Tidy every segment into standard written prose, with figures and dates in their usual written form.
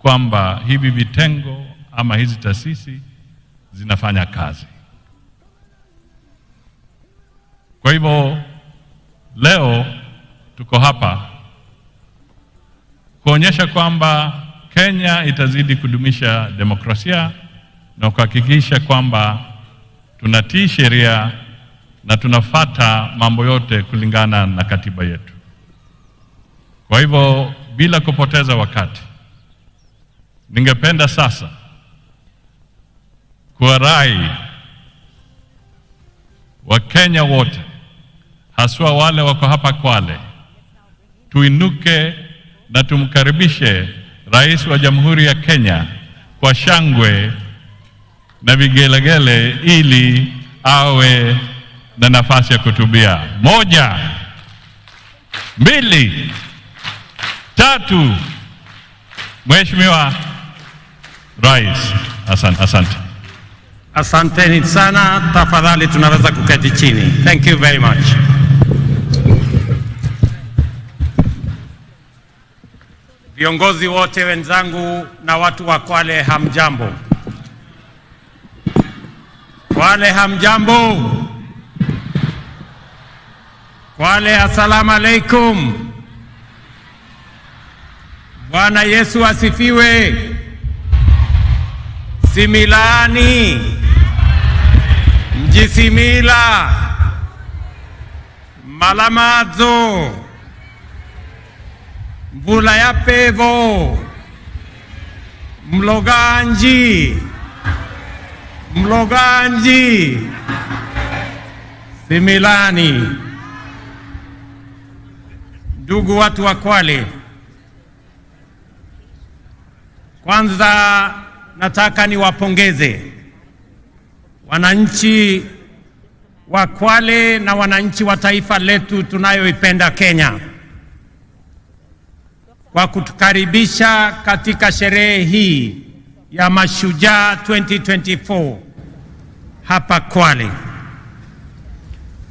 kwamba hivi vitengo ama hizi taasisi zinafanya kazi. Kwa hivyo leo tuko hapa kuonyesha kwamba Kenya itazidi kudumisha demokrasia na kuhakikisha kwamba tunatii sheria na tunafuata mambo yote kulingana na katiba yetu. Kwa hivyo bila kupoteza wakati, ningependa sasa kuwarai Wakenya wote, haswa wale wako hapa Kwale, tuinuke na tumkaribishe Rais wa Jamhuri ya Kenya kwa shangwe na vigelegele ili awe na nafasi ya kutubia. 1, 2, 3. Mheshimiwa Rais, asante. Asanteni sana, tafadhali tunaweza kuketi chini. Thank you very much. Viongozi wote wenzangu na watu wa Kwale, hamjambo. Kwale hamjambo. Kwale, assalamu alaikum. Bwana Yesu asifiwe. Similani, mjisimila, malamadzo, mvula ya pevo, mloganji, Similani. Ndugu watu wa Kwale, kwanza nataka niwapongeze wananchi wa Kwale na wananchi wa taifa letu tunayoipenda Kenya kwa kutukaribisha katika sherehe hii ya Mashujaa 2024 hapa Kwale.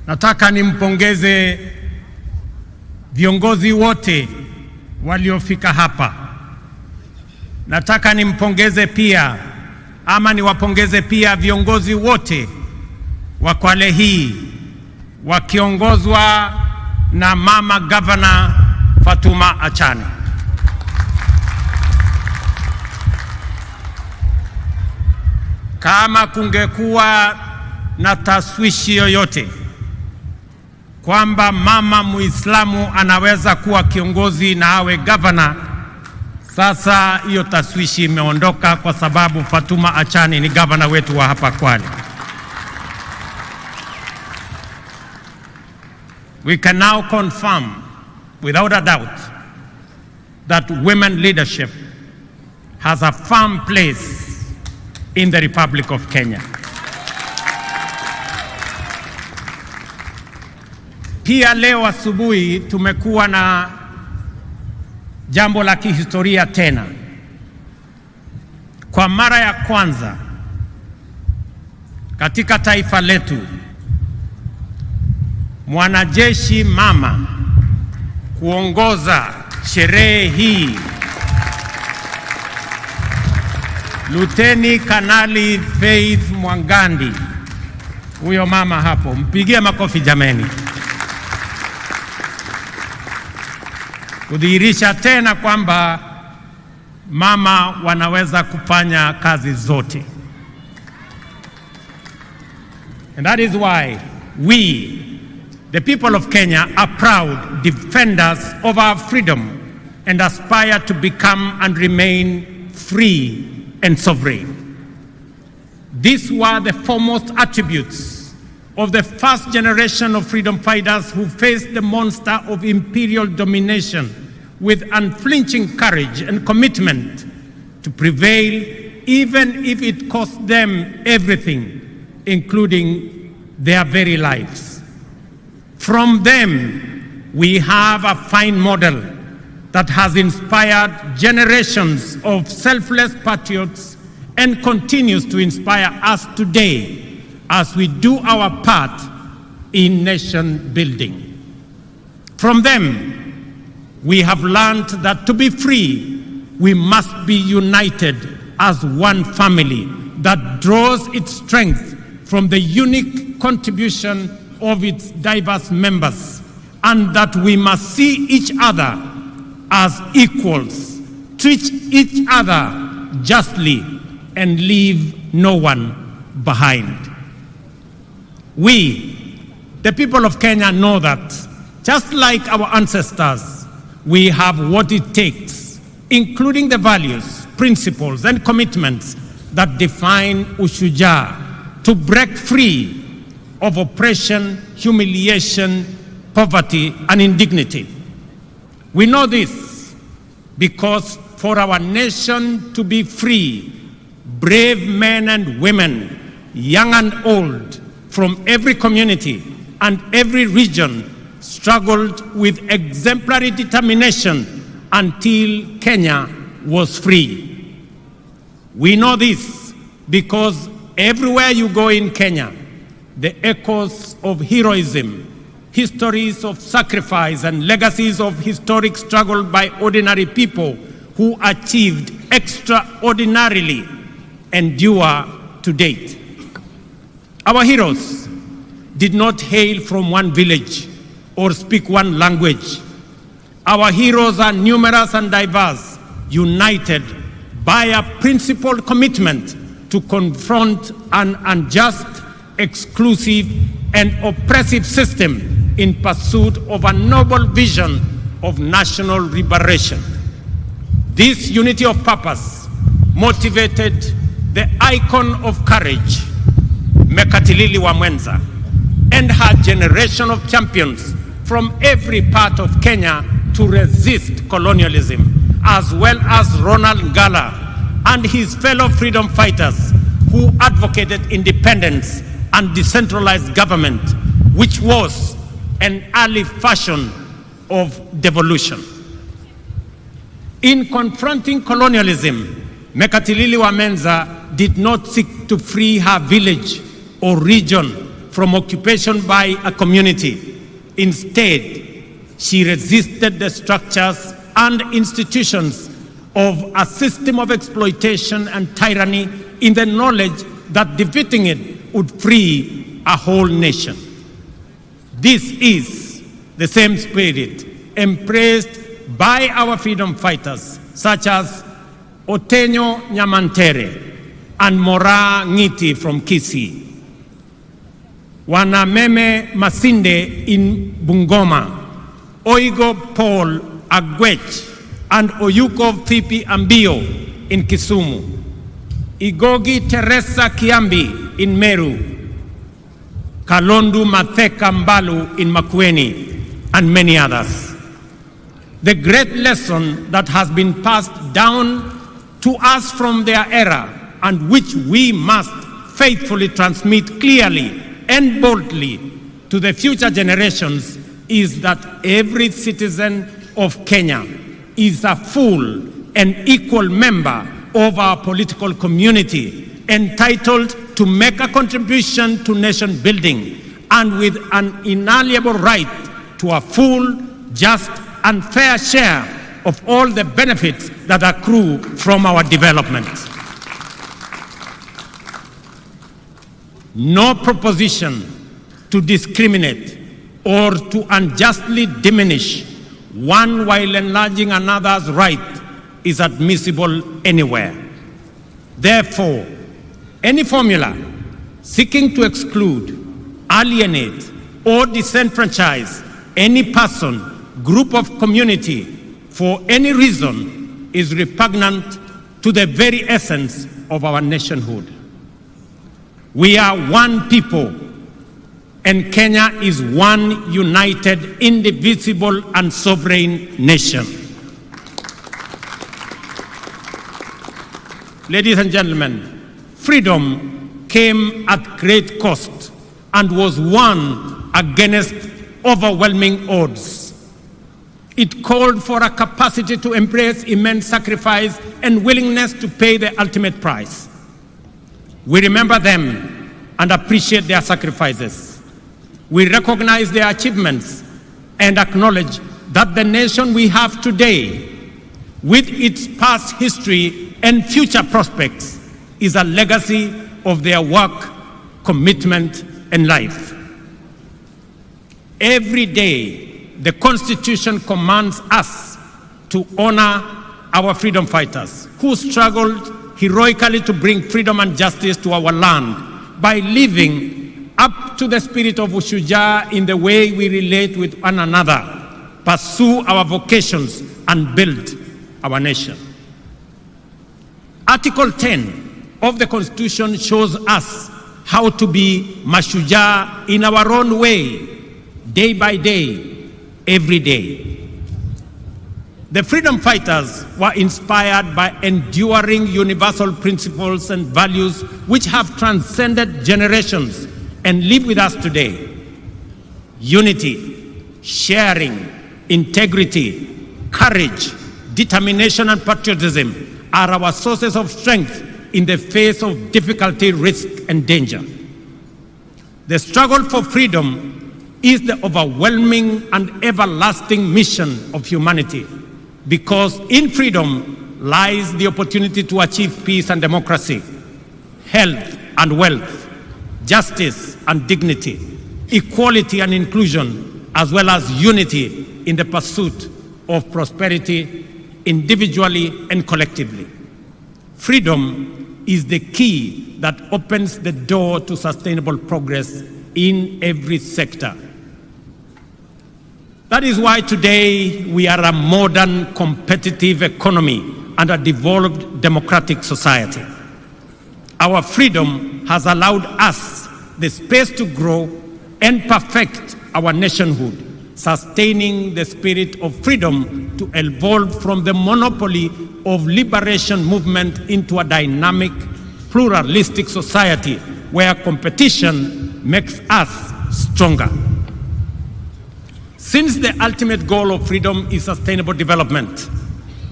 Nataka nimpongeze viongozi wote waliofika hapa. Nataka nimpongeze pia niwapongeze pia viongozi wote wa Kwale hii wakiongozwa na Mama Governor Fatuma Achane. Kama kungekuwa na taswishi yoyote kwamba mama Muislamu anaweza kuwa kiongozi na awe governor, sasa hiyo taswishi imeondoka kwa sababu Fatuma Achane ni governor wetu wa hapa Kwale. We can now confirm without a doubt that women leadership has a firm place in the Republic of Kenya. Pia leo asubuhi tumekuwa na jambo la kihistoria tena. Kwa mara ya kwanza katika taifa letu, mwanajeshi mama kuongoza sherehe hii, Luteni Kanali Faith Mwangandi. Huyo mama hapo, mpigie makofi jameni. Kudhihirisha tena kwamba mama wanaweza kufanya kazi zote. And that is why we, the people of Kenya, are proud defenders of our freedom and aspire to become and remain free and sovereign. These were the foremost attributes of the first generation of freedom fighters who faced the monster of imperial domination with unflinching courage and commitment to prevail, even if it cost them everything, including their very lives. From them, we have a fine model that has inspired generations of selfless patriots and continues to inspire us today as we do our part in nation building. From them, we have learned that to be free we must be united as one family that draws its strength from the unique contribution of its diverse members, and that we must see each other as equals, treat each other justly, and leave no one behind. We, the people of Kenya, know that just like our ancestors, we have what it takes, including the values, principles, and commitments that define Ushujaa, to break free of oppression, humiliation, poverty, and indignity. We know this because for our nation to be free, brave men and women, young and old, from every community and every region struggled with exemplary determination until Kenya was free. We know this because everywhere you go in Kenya, the echoes of heroism, histories of sacrifice, and legacies of historic struggle by ordinary people who achieved extraordinarily endure to date. Our heroes did not hail from one village or speak one language. Our heroes are numerous and diverse, united by a principled commitment to confront an unjust, exclusive, and oppressive system in pursuit of a noble vision of national liberation. This unity of purpose motivated the icon of courage, Mekatilili wa Mwenza, and her generation of champions from every part of Kenya to resist colonialism, as well as Ronald Ngala and his fellow freedom fighters who advocated independence and decentralized government, which was an early fashion of devolution. In confronting colonialism, Mekatilili wa Mwenza did not seek to free her village or region from occupation by a community. Instead, she resisted the structures and institutions of a system of exploitation and tyranny in the knowledge that defeating it would free a whole nation. This is the same spirit embraced by our freedom fighters, such as Otenyo Nyamantere and Mora Ngiti from Kisii, Wanameme Masinde in Bungoma, Oigo Paul Agwech, and Oyuko Fipi Ambio in Kisumu, Igogi Teresa Kiambi in Meru, Kalondu Matheka Mbalu in Makwiny, and many others. The great lesson that has been passed down to us from their era, and which we must faithfully transmit clearly and boldly to the future generations, is that every citizen of Kenya is a full and equal member of our political community, entitled to make a contribution to nation building, and with an inalienable right to a full, just, and fair share of all the benefits that accrue from our development. No proposition to discriminate or to unjustly diminish one while enlarging another's right is admissible anywhere. Therefore, any formula seeking to exclude, alienate, or disenfranchise any person, group of community for any reason is repugnant to the very essence of our nationhood. We are one people, and Kenya is one united, indivisible, and sovereign nation. Ladies and gentlemen, freedom came at great cost and was won against overwhelming odds. It called for a capacity to embrace immense sacrifice and willingness to pay the ultimate price. We remember them and appreciate their sacrifices. We recognize their achievements and acknowledge that the nation we have today with its past history and future prospects, is a legacy of their work, commitment, and life. Every day, the Constitution commands us to honor our freedom fighters who struggled heroically to bring freedom and justice to our land by living up to the spirit of Ushujaa in the way we relate with one another, pursue our vocations, and build our nation. Article 10 of the Constitution shows us how to be mashujaa in our own way, day by day, every day. The freedom fighters were inspired by enduring universal principles and values which have transcended generations and live with us today. Unity, sharing, integrity, courage, determination, and patriotism are our sources of strength in the face of difficulty, risk, and danger. The struggle for freedom is the overwhelming and everlasting mission of humanity, because in freedom lies the opportunity to achieve peace and democracy, health and wealth, justice and dignity, equality and inclusion, as well as unity in the pursuit of prosperity individually and collectively. Freedom is the key that opens the door to sustainable progress in every sector. That is why today we are a modern, competitive economy and a developed democratic society. Our freedom has allowed us the space to grow and perfect our nationhood, sustaining the spirit of freedom to evolve from the monopoly of liberation movement into a dynamic, pluralistic society where competition makes us stronger. Since the ultimate goal of freedom is sustainable development,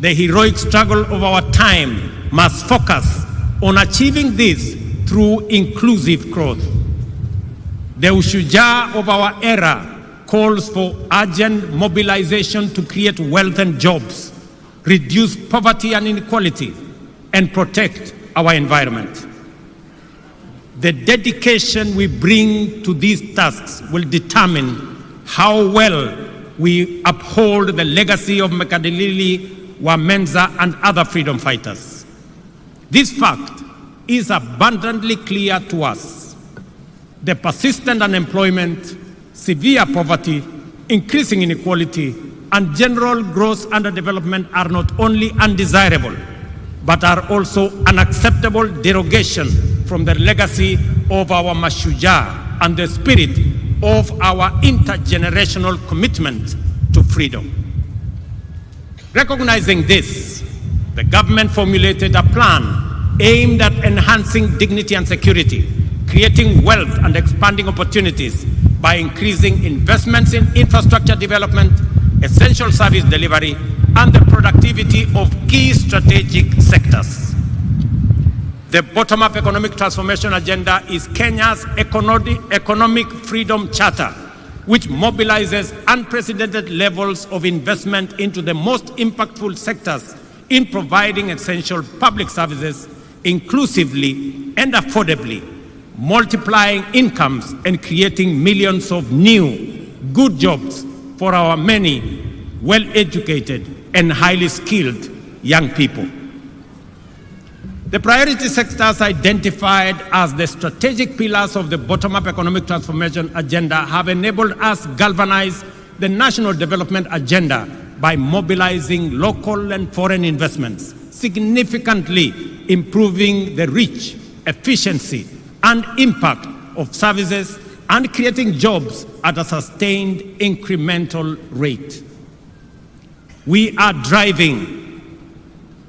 the heroic struggle of our time must focus on achieving this through inclusive growth. The Ushujaa of our era calls for urgent mobilization to create wealth and jobs, reduce poverty and inequality, and protect our environment. The dedication we bring to these tasks will determine how well we uphold the legacy of Mekadilili, Wamenza, and other freedom fighters. This fact is abundantly clear to us. The persistent unemployment, severe poverty, increasing inequality, and general gross underdevelopment are not only undesirable, but are also unacceptable derogation from the legacy of our Mashujaa and the spirit of our intergenerational commitment to freedom. Recognizing this, the government formulated a plan aimed at enhancing dignity and security, creating wealth and expanding opportunities by increasing investments in infrastructure development, essential service delivery, and the productivity of key strategic sectors. The bottom-up economic transformation agenda is Kenya's economic freedom charter, which mobilizes unprecedented levels of investment into the most impactful sectors in providing essential public services inclusively and affordably, multiplying incomes and creating millions of new, good jobs for our many well-educated and highly skilled young people. The priority sectors identified as the strategic pillars of the bottom-up economic transformation agenda have enabled us to galvanize the national development agenda by mobilizing local and foreign investments, significantly improving the reach, efficiency, and impact of services, and creating jobs at a sustained incremental rate. We are driving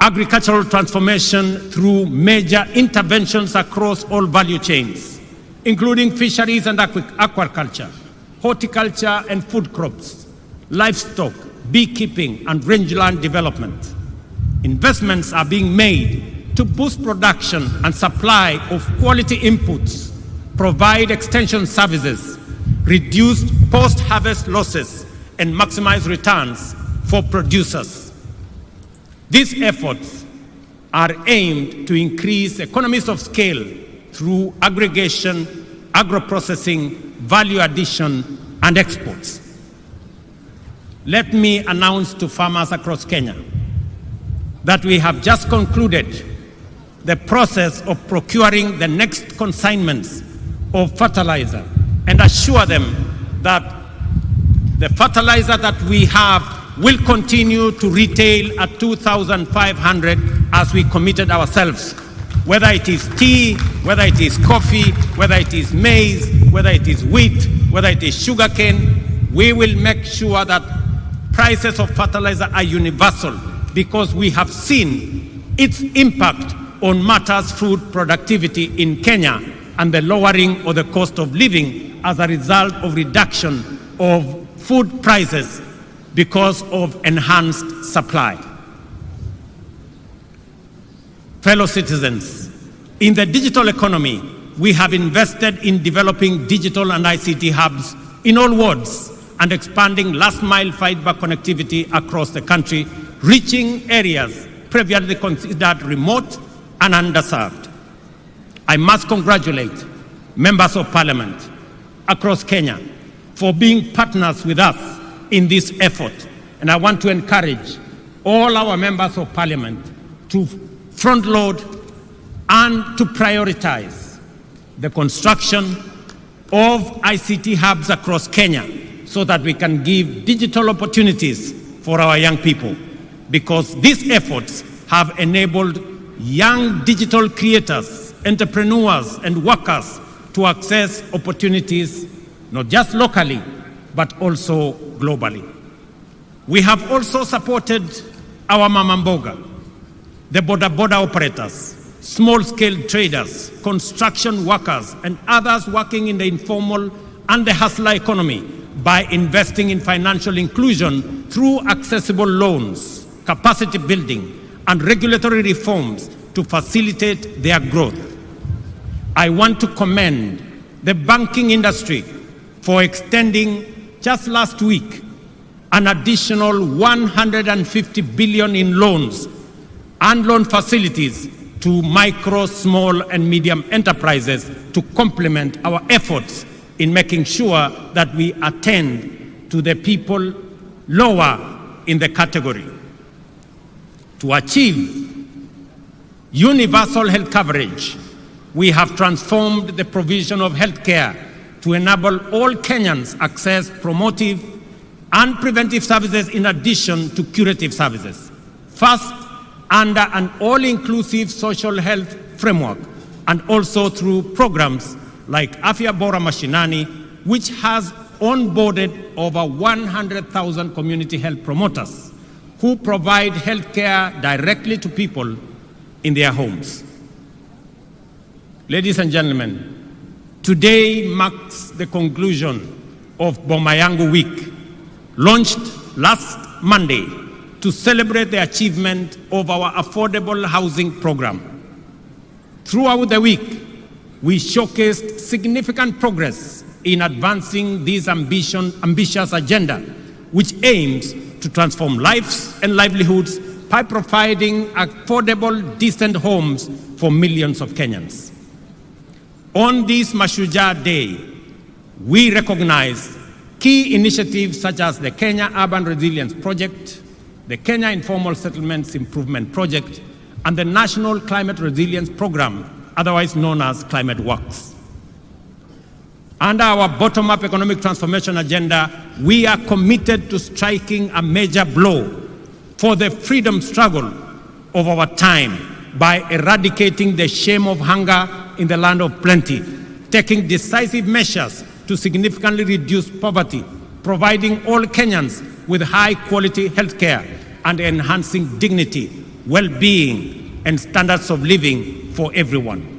agricultural transformation through major interventions across all value chains, including fisheries and aquaculture, horticulture and food crops, livestock, beekeeping, and rangeland development. Investments are being made to boost production and supply of quality inputs, provide extension services, reduce post-harvest losses, and maximize returns for producers. These efforts are aimed to increase economies of scale through aggregation, agro-processing, value addition, and exports. Let me announce to farmers across Kenya that we have just concluded the process of procuring the next consignments of fertilizer and assure them that the fertilizer that we have will continue to retail at 2,500 as we committed ourselves. Whether it is tea, whether it is coffee, whether it is maize, whether it is wheat, whether it is sugarcane, we will make sure that prices of fertilizer are universal, because we have seen its impact on matters food productivity in Kenya and the lowering of the cost of living as a result of reduction of food prices because of enhanced supply. Fellow citizens, in the digital economy, we have invested in developing digital and ICT hubs in all wards and expanding last-mile fiber connectivity across the country, reaching areas previously considered remote and underserved. I must congratulate members of parliament across Kenya for being partners with us in this effort. And I want to encourage all our members of parliament to front load and to prioritize the construction of ICT hubs across Kenya so that we can give digital opportunities for our young people, because these efforts have enabled young digital creators, entrepreneurs, and workers to access opportunities not just locally, but also globally. We have also supported our mama mboga, the boda operators, small-scale traders, construction workers, and others working in the informal and the hustler economy by investing in financial inclusion through accessible loans, capacity building, and regulatory reforms to facilitate their growth. I want to commend the banking industry for extending, just last week, an additional 150 billion in loans and loan facilities to micro, small, and medium enterprises to complement our efforts in making sure that we attend to the people lower in the category. To achieve universal health coverage, we have transformed the provision of health care to enable all Kenyans access promotive and preventive services in addition to curative services. First, under an all-inclusive social health framework, and also through programs like Afya Bora Mashinani, which has onboarded over 100,000 community health promoters who provide health care directly to people in their homes. Ladies and gentlemen, today marks the conclusion of Boma Yangu Week, launched last Monday to celebrate the achievement of our affordable housing program. Throughout the week, we showcased significant progress in advancing this ambitious agenda, which aims to transform lives and livelihoods by providing affordable, decent homes for millions of Kenyans. On this Mashujaa Day, we recognize key initiatives such as the Kenya Urban Resilience Project, the Kenya Informal Settlements Improvement Project, and the National Climate Resilience Program, otherwise known as Climate Works. Under our bottom-up economic transformation agenda, we are committed to striking a major blow for the freedom struggle of our time by eradicating the shame of hunger in the land of plenty, taking decisive measures to significantly reduce poverty, providing all Kenyans with high-quality health care, and enhancing dignity, well-being, and standards of living for everyone.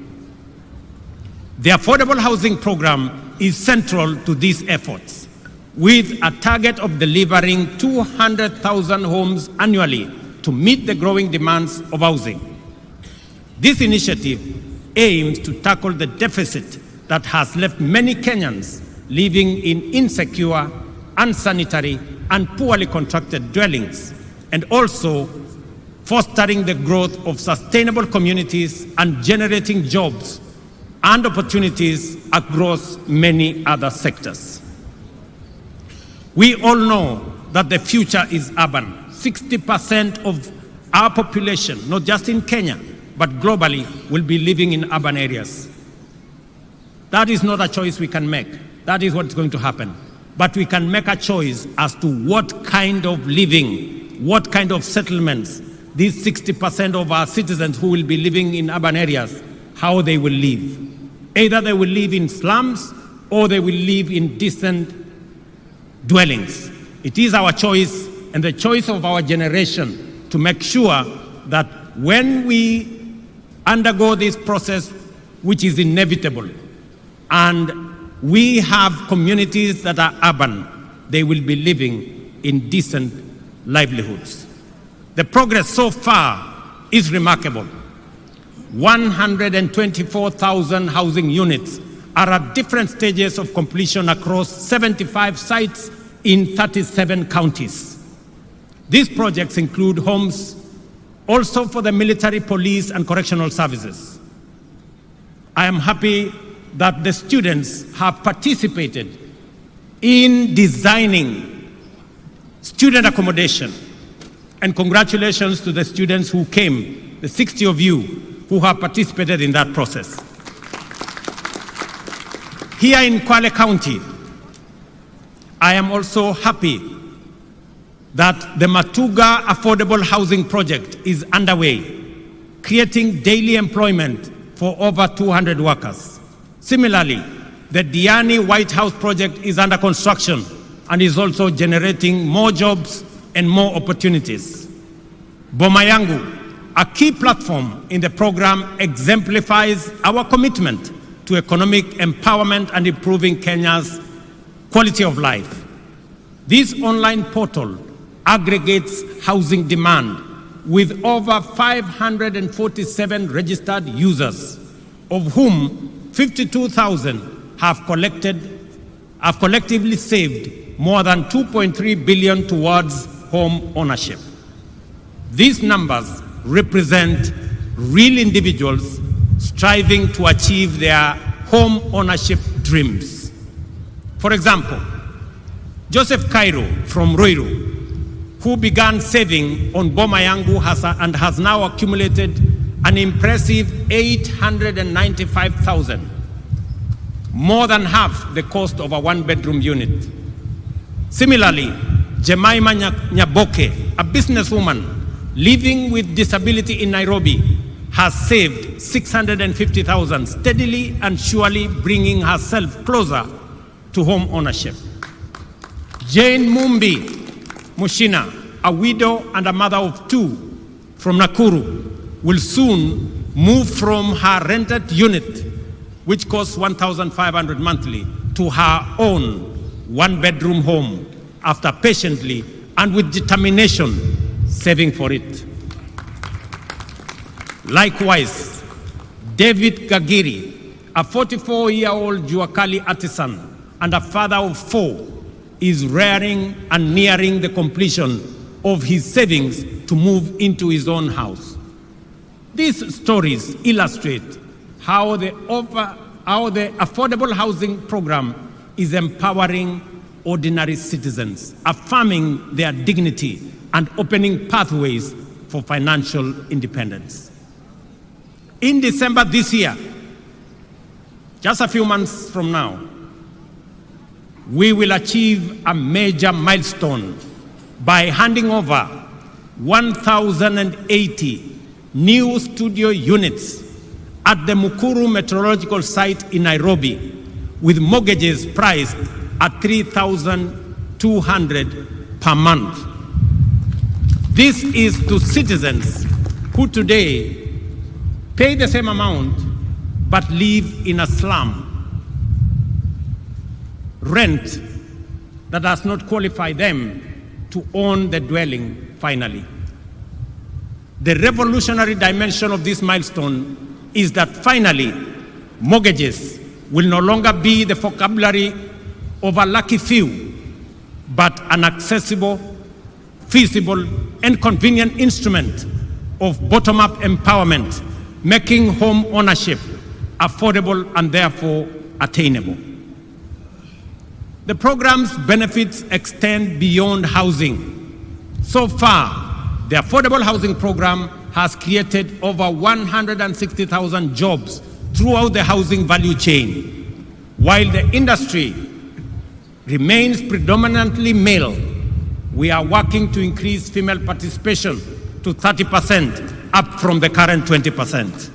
The affordable housing program is central to these efforts, with a target of delivering 200,000 homes annually to meet the growing demands of housing. This initiative aims to tackle the deficit that has left many Kenyans living in insecure, unsanitary, and poorly constructed dwellings, and also fostering the growth of sustainable communities and generating jobs and opportunities across many other sectors. We all know that the future is urban. 60% of our population, not just in Kenya, but globally, will be living in urban areas. That is not a choice we can make. That is what's going to happen. But we can make a choice as to what kind of living, what kind of settlements these 60% of our citizens who will be living in urban areas, how they will live. Either they will live in slums or they will live in decent dwellings. It is our choice and the choice of our generation to make sure that when we undergo this process, which is inevitable, and we have communities that are urban, they will be living in decent livelihoods. The progress so far is remarkable. 124,000 housing units are at different stages of completion across 75 sites in 37 counties. These projects include homes also for the military, police, and correctional services. I am happy that the students have participated in designing student accommodation. And congratulations to the students who came, the 60 of you who have participated in that process. Here in Kwale County, I am also happy that the Matuga Affordable Housing Project is underway, creating daily employment for over 200 workers. Similarly, the Diani White House project is under construction and is also generating more jobs and more opportunities. Boma Yangu, a key platform in the program, exemplifies our commitment to economic empowerment and improving Kenya's quality of life. This online portal aggregates housing demand with over 547 registered users, of whom 52,000 have collectively saved more than 2.3 billion towards home ownership. These numbers represent real individuals striving to achieve their home ownership dreams. For example, Joseph Cairo from Ruiru, who began saving on Boma Yangu and has now accumulated an impressive 895,000, more than half the cost of a one-bedroom unit. Similarly, Jemima Nyaboke, a businesswoman living with disability in Nairobi, has saved 650,000, steadily and surely bringing herself closer to home ownership. Jane Mumbi Mushina, a widow and a mother of two from Nakuru, will soon move from her rented unit, which costs 1,500 monthly, to her own one-bedroom home after patiently and with determination saving for it. Likewise, David Gagiri, a 44-year-old Juakali artisan and a father of 4, is rearing and nearing the completion of his savings to move into his own house. These stories illustrate how the affordable housing program is empowering ordinary citizens, affirming their dignity and opening pathways for financial independence. In December this year, just a few months from now, we will achieve a major milestone by handing over 1,080 new studio units at the Mukuru Meteorological Site in Nairobi, with mortgages priced at 3,200 per month. This is to citizens who today pay the same amount but live in a slum. Rent that does not qualify them to own the dwelling finally. The revolutionary dimension of this milestone is that finally mortgages will no longer be the vocabulary of a lucky few, but an accessible, feasible, and convenient instrument of bottom-up empowerment, making home ownership affordable and therefore attainable. The program's benefits extend beyond housing. So far, the Affordable Housing Program has created over 160,000 jobs throughout the housing value chain. While the industry remains predominantly male, we are working to increase female participation to 30%, up from the current 20%.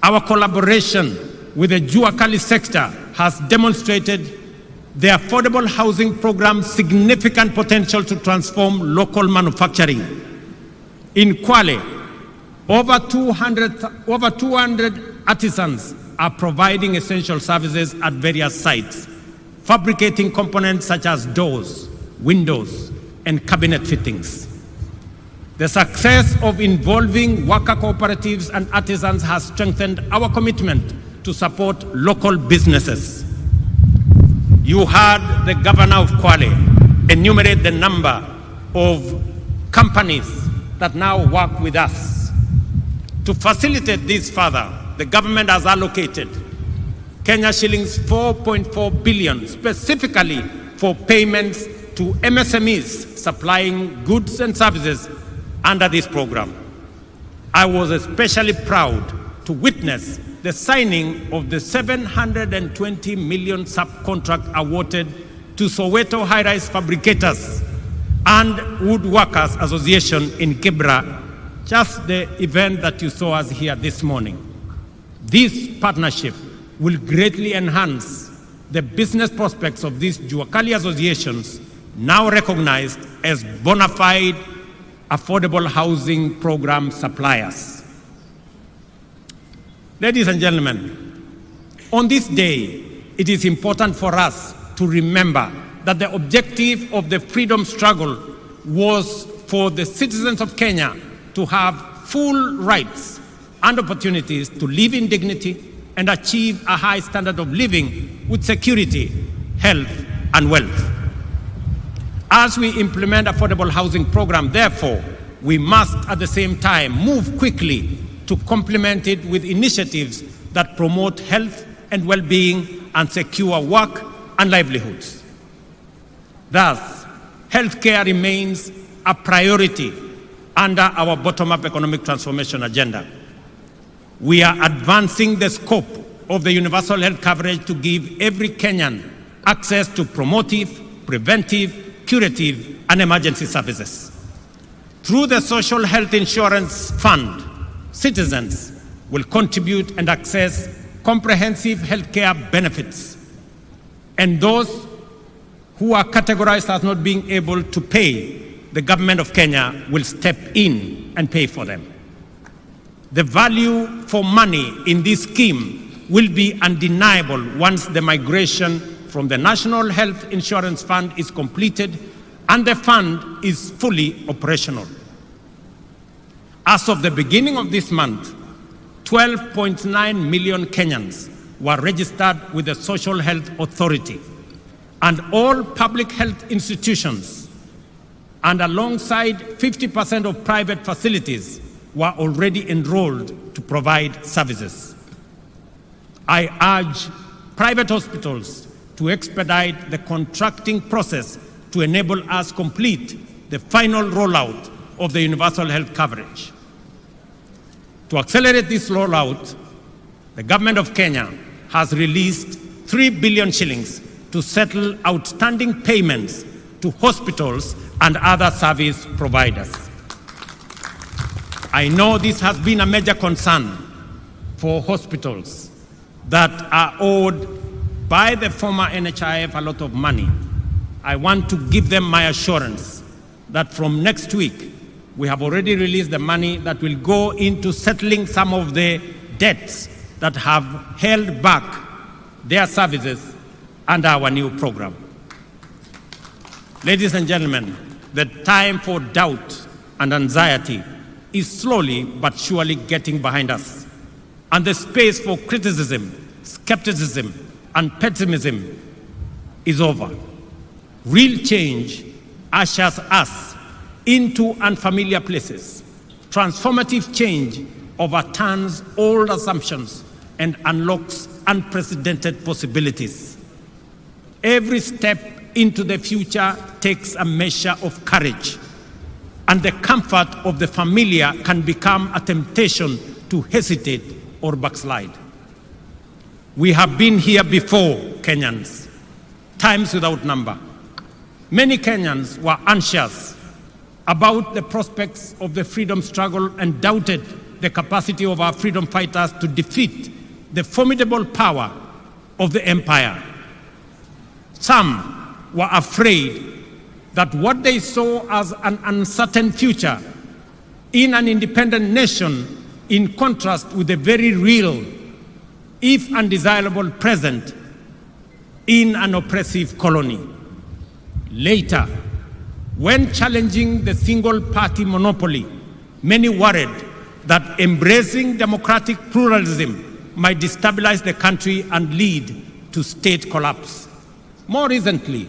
Our collaboration with the Jua Kali sector has demonstrated the Affordable Housing Program's significant potential to transform local manufacturing. In Kwale, over 200 artisans are providing essential services at various sites, fabricating components such as doors, windows, and cabinet fittings. The success of involving worker cooperatives and artisans has strengthened our commitment to support local businesses. You heard the governor of Kwale enumerate the number of companies that now work with us. To facilitate this further, the government has allocated Kenya shillings 4.4 billion specifically for payments to MSMEs supplying goods and services under this program. I was especially proud to witness the signing of the 720 million subcontract awarded to Soweto High-Rise Fabricators and Woodworkers Association in Kibra, just the event that you saw us here this morning. This partnership will greatly enhance the business prospects of these Jua Kali associations, now recognized as bona fide affordable housing program suppliers. Ladies and gentlemen, on this day, it is important for us to remember that the objective of the freedom struggle was for the citizens of Kenya to have full rights and opportunities to live in dignity and achieve a high standard of living with security, health, and wealth. As we implement affordable housing program, therefore, we must at the same time move quickly to complement it with initiatives that promote health and well-being and secure work and livelihoods. Thus, healthcare remains a priority under our bottom-up economic transformation agenda. We are advancing the scope of the universal health coverage to give every Kenyan access to promotive, preventive, curative, and emergency services. Through the Social Health Insurance Fund, citizens will contribute and access comprehensive healthcare benefits. And those who are categorized as not being able to pay, the government of Kenya will step in and pay for them. The value for money in this scheme will be undeniable once the migration from the National Health Insurance Fund is completed and the fund is fully operational. As of the beginning of this month, 12.9 million Kenyans were registered with the Social Health Authority, and all public health institutions and alongside 50% of private facilities were already enrolled to provide services. I urge private hospitals to expedite the contracting process to enable us complete the final rollout of the universal health coverage. To accelerate this rollout, the government of Kenya has released 3 billion shillings to settle outstanding payments to hospitals and other service providers. I know this has been a major concern for hospitals that are owed by the former NHIF a lot of money. I want to give them my assurance that from next week, we have already released the money that will go into settling some of the debts that have held back their services under our new program. Ladies and gentlemen, the time for doubt and anxiety is slowly but surely getting behind us, and the space for criticism, skepticism, and pessimism is over. Real change ushers us into unfamiliar places, Transformative change overturns old assumptions and unlocks unprecedented possibilities. Every step into the future takes a measure of courage, and the comfort of the familiar can become a temptation to hesitate or backslide. We have been here before, Kenyans, times without number. Many Kenyans were anxious about the prospects of the freedom struggle and doubted the capacity of our freedom fighters to defeat the formidable power of the empire. Some were afraid that what they saw as an uncertain future in an independent nation, in contrast with the very real, if undesirable, present in an oppressive colony. Later, when challenging the single-party monopoly, many worried that embracing democratic pluralism might destabilize the country and lead to state collapse. More recently,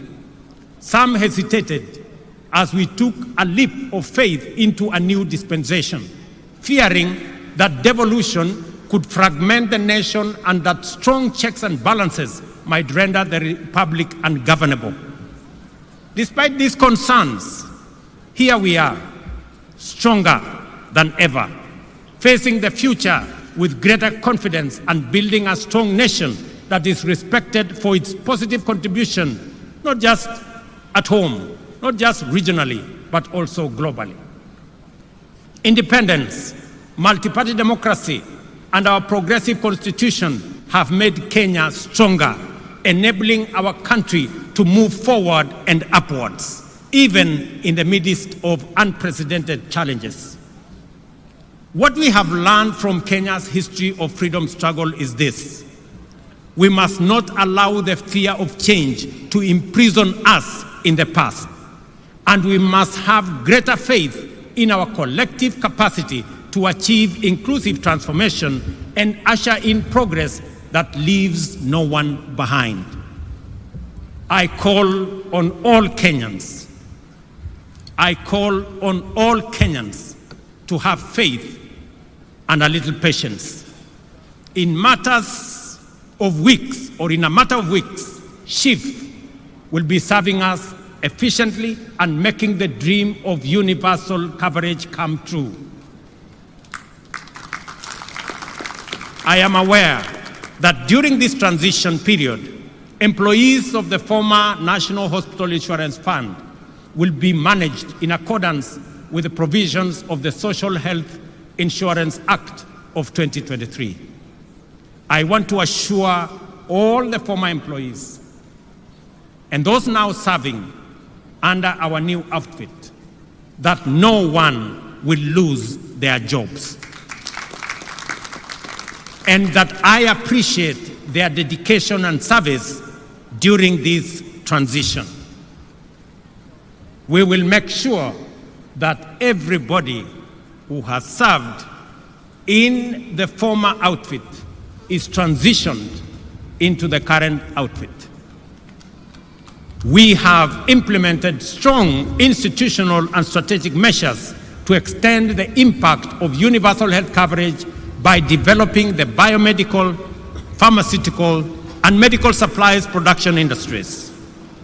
some hesitated as we took a leap of faith into a new dispensation, fearing that devolution could fragment the nation and that strong checks and balances might render the republic ungovernable. Despite these concerns, here we are, stronger than ever, facing the future with greater confidence and building a strong nation that is respected for its positive contribution, not just at home, not just regionally, but also globally. Independence, multi-party democracy, and our progressive constitution have made Kenya stronger, enabling our country to move forward and upwards, even in the midst of unprecedented challenges. What we have learned from Kenya's history of freedom struggle is this: we must not allow the fear of change to imprison us in the past, and we must have greater faith in our collective capacity to achieve inclusive transformation and usher in progress that leaves no one behind. I call on all Kenyans. I call on all Kenyans to have faith and a little patience. In matters of weeks, or in a matter of weeks, SHIF will be serving us efficiently and making the dream of universal coverage come true. I am aware that during this transition period, employees of the former National Hospital Insurance Fund will be managed in accordance with the provisions of the Social Health Insurance Act of 2023. I want to assure all the former employees and those now serving under our new outfit that no one will lose their jobs, and that I appreciate their dedication and service during this transition. We will make sure that everybody who has served in the former outfit is transitioned into the current outfit. We have implemented strong institutional and strategic measures to extend the impact of universal health coverage by developing the biomedical, pharmaceutical, and medical supplies production industries.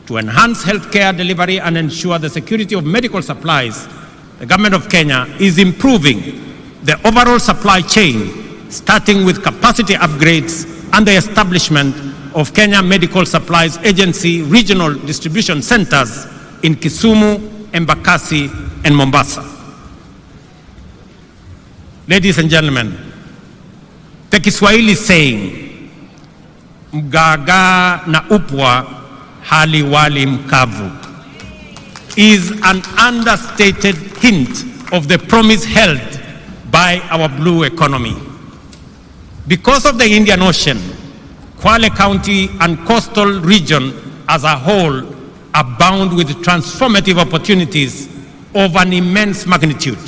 To enhance healthcare delivery and ensure the security of medical supplies, the government of Kenya is improving the overall supply chain, starting with capacity upgrades and the establishment of Kenya Medical Supplies Agency regional distribution centers in Kisumu, Embakasi, and Mombasa. Ladies and gentlemen, the Kiswahili saying, mgaga na upwa hali wali mkavu, is an understated hint of the promise held by our blue economy. Because of the Indian Ocean, Kwale County and coastal region as a whole abound with transformative opportunities of an immense magnitude.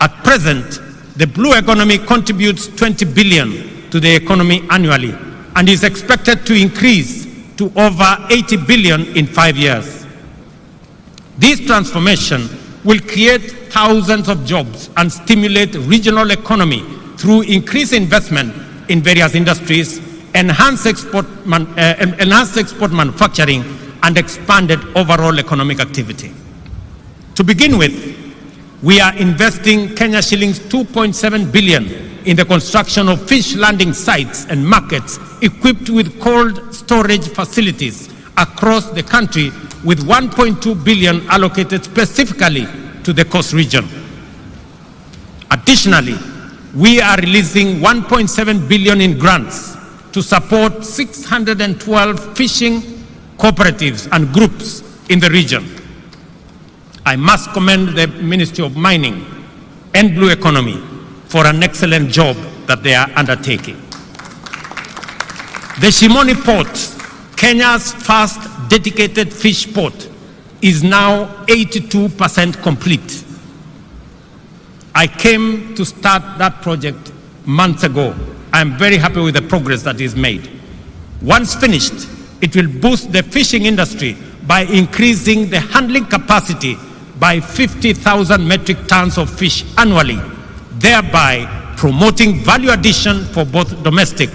At present, the blue economy contributes 20 billion to the economy annually and is expected to increase to over 80 billion in 5 years. This transformation will create thousands of jobs and stimulate regional economy through increased investment in various industries, enhanced export manufacturing, and expanded overall economic activity. To begin with, we are investing Kenya shillings 2.7 billion in the construction of fish landing sites and markets equipped with cold storage facilities across the country, with 1.2 billion allocated specifically to the coast region. Additionally, we are releasing 1.7 billion in grants to support 612 fishing cooperatives and groups in the region. I must commend the Ministry of Mining and Blue Economy for an excellent job that they are undertaking. The Shimoni Port, Kenya's first dedicated fish port, is now 82% complete. I came to start that project months ago. I am very happy with the progress that is made. Once finished, it will boost the fishing industry by increasing the handling capacity by 50,000 metric tons of fish annually, thereby promoting value addition for both domestic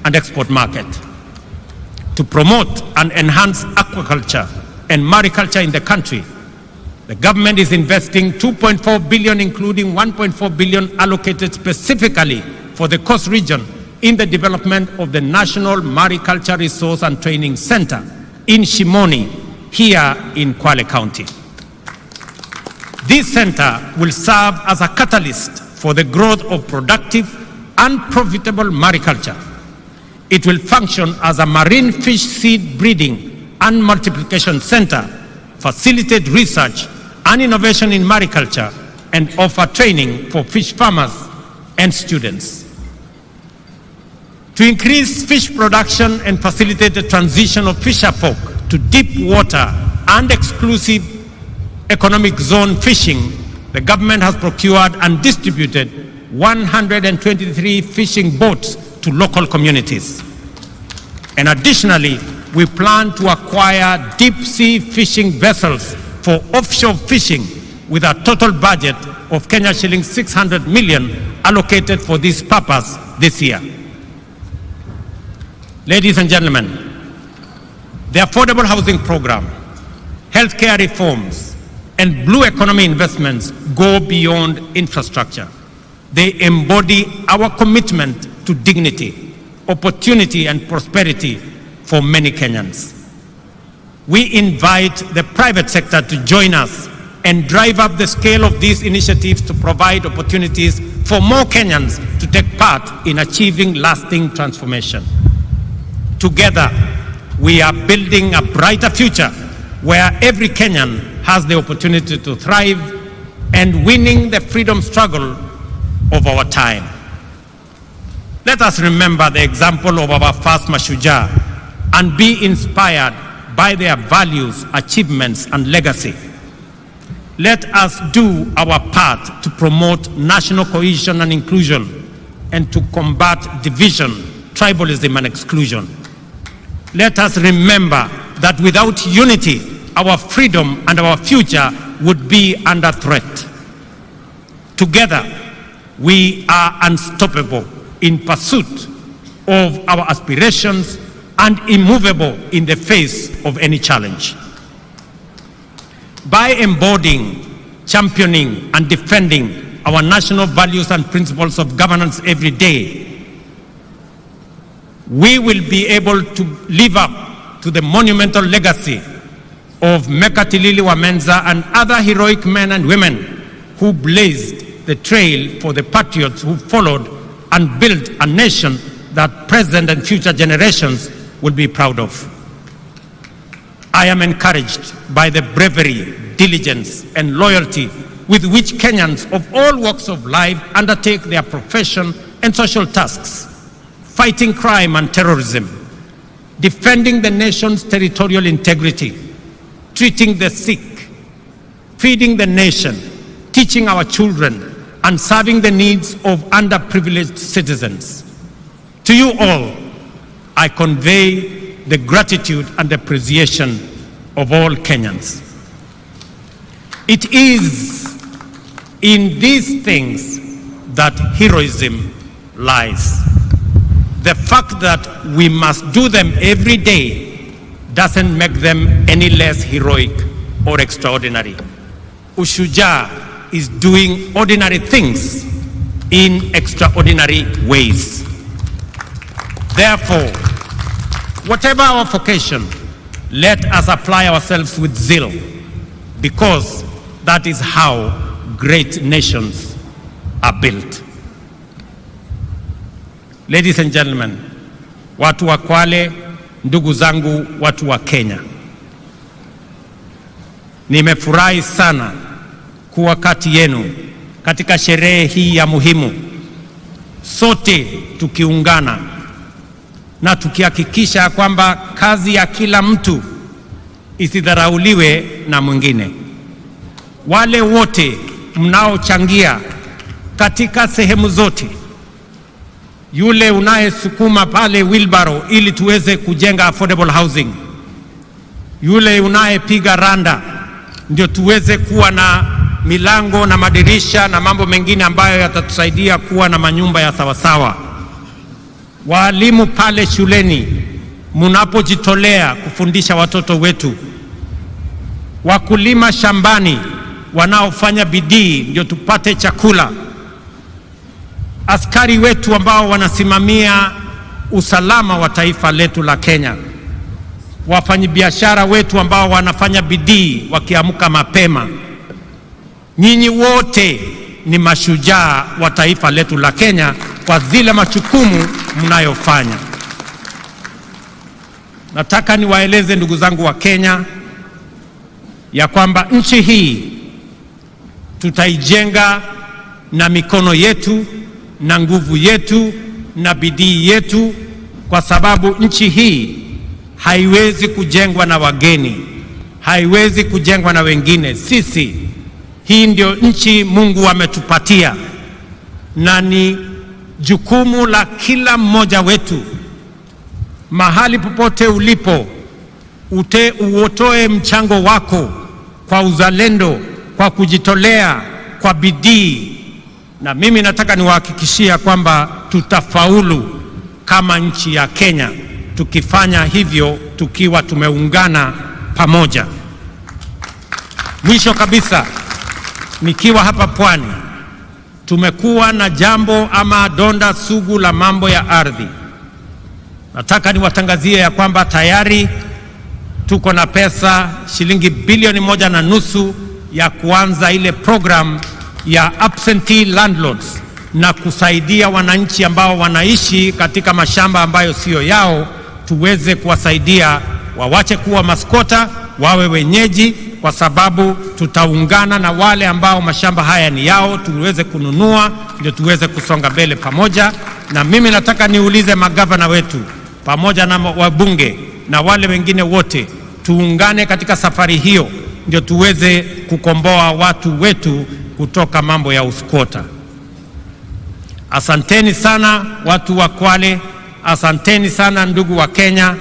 and export market. To promote and enhance aquaculture and mariculture in the country, the government is investing 2.4 billion, including 1.4 billion allocated specifically for the coast region in the development of the National Mariculture Resource and Training Center in Shimoni, here in Kwale County. This center will serve as a catalyst for the growth of productive and profitable mariculture. It will function as a marine fish seed breeding and multiplication center, facilitate research and innovation in mariculture, and offer training for fish farmers and students. To increase fish production and facilitate the transition of fisherfolk to deep water and exclusive economic zone fishing, the government has procured and distributed 123 fishing boats to local communities. And additionally, we plan to acquire deep sea fishing vessels for offshore fishing with a total budget of Kenya shillings 600 million allocated for this purpose this year. Ladies and gentlemen, the affordable housing program, healthcare reforms, and blue economy investments go beyond infrastructure. They embody our commitment to dignity, opportunity, and prosperity for many Kenyans. We invite the private sector to join us and drive up the scale of these initiatives to provide opportunities for more Kenyans to take part in achieving lasting transformation. Together, we are building a brighter future where every Kenyan has the opportunity to thrive and winning the freedom struggle of our time. Let us remember the example of our first Mashujaa and be inspired by their values, achievements, and legacy. Let us do our part to promote national cohesion and inclusion and to combat division, tribalism, and exclusion. Let us remember that without unity, our freedom and our future would be under threat. Together, we are unstoppable in pursuit of our aspirations and immovable in the face of any challenge. By embodying, championing, and defending our national values and principles of governance every day, we will be able to live up to the monumental legacy of Mekatilili Wamenza and other heroic men and women who blazed the trail for the patriots who followed and built a nation that present and future generations will be proud of. I am encouraged by the bravery, diligence, and loyalty with which Kenyans of all walks of life undertake their profession and social tasks, fighting crime and terrorism, defending the nation's territorial integrity, treating the sick, feeding the nation, teaching our children, and serving the needs of underprivileged citizens. To you all, I convey the gratitude and appreciation of all Kenyans. It is In these things that heroism lies. The fact that we must do them every day doesn't make them any less heroic or extraordinary. Ushujaa is doing ordinary things in extraordinary ways. Therefore, whatever our vocation, let us apply ourselves with zeal, because that is how great nations are built. Ladies and gentlemen, watu wa Kwale, ndugu zangu watu wa Kenya, nimefurahi sana kuwa kati yenu katika sherehe hii ya muhimu, sote tukiungana na tukihakikisha kwamba kazi ya kila mtu isidharauliwe na mwingine. Wale wote mnaochangia katika sehemu zote, yule unayesukuma pale wheelbarrow ili tuweze kujenga affordable housing, yule unayepiga randa ndio tuweze kuwa na milango na madirisha na mambo mengine ambayo yatatusaidia kuwa na manyumba ya sawasawa, walimu pale shuleni mnapojitolea kufundisha watoto wetu, wakulima shambani wanaofanya bidii ndio tupate chakula, askari wetu ambao wanasimamia usalama wa taifa letu la Kenya, wafanyabiashara wetu ambao wanafanya bidii wakiamka mapema. Nyinyi wote ni mashujaa wa taifa letu la Kenya kwa zile majukumu mnayofanya. Nataka niwaeleze ndugu zangu wa Kenya ya kwamba nchi hii tutaijenga na mikono yetu na nguvu yetu na bidii yetu, kwa sababu nchi hii haiwezi kujengwa na wageni, haiwezi kujengwa na wengine. Sisi, hii ndio nchi Mungu ametupatia, na ni jukumu la kila mmoja wetu, mahali popote ulipo, uotoe mchango wako kwa uzalendo, kwa kujitolea, kwa bidii. Na mimi nataka niwahakikishia kwamba tutafaulu kama nchi ya Kenya tukifanya hivyo, tukiwa tumeungana pamoja. Mwisho kabisa, nikiwa hapa Pwani, tumekuwa na jambo ama donda sugu la mambo ya ardhi. Nataka niwatangazie ya kwamba tayari tuko na pesa shilingi bilioni 1.5 ya kuanza ile program ya absentee landlords, na kusaidia wananchi ambao wanaishi katika mashamba ambayo sio yao, tuweze kuwasaidia wawache kuwa maskota, wawe wenyeji, kwa sababu tutaungana na wale ambao mashamba haya ni yao, tuweze kununua, ndio tuweze kusonga mbele pamoja. Na mimi nataka niulize magavana wetu pamoja na wabunge na wale wengine wote, tuungane katika safari hiyo, ndio tuweze kukomboa watu wetu kutoka mambo ya uskota. Asanteni sana watu wa Kwale, asanteni sana ndugu wa Kenya.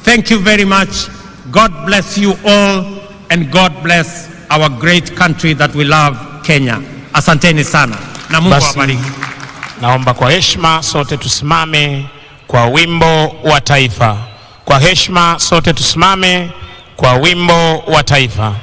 Thank you very much. God bless you all, and God bless our great country that we love, Kenya. Asanteni sana na Mungu awabariki. Naomba kwa heshima sote tusimame kwa wimbo wa taifa. Kwa heshima sote tusimame kwa wimbo wa taifa.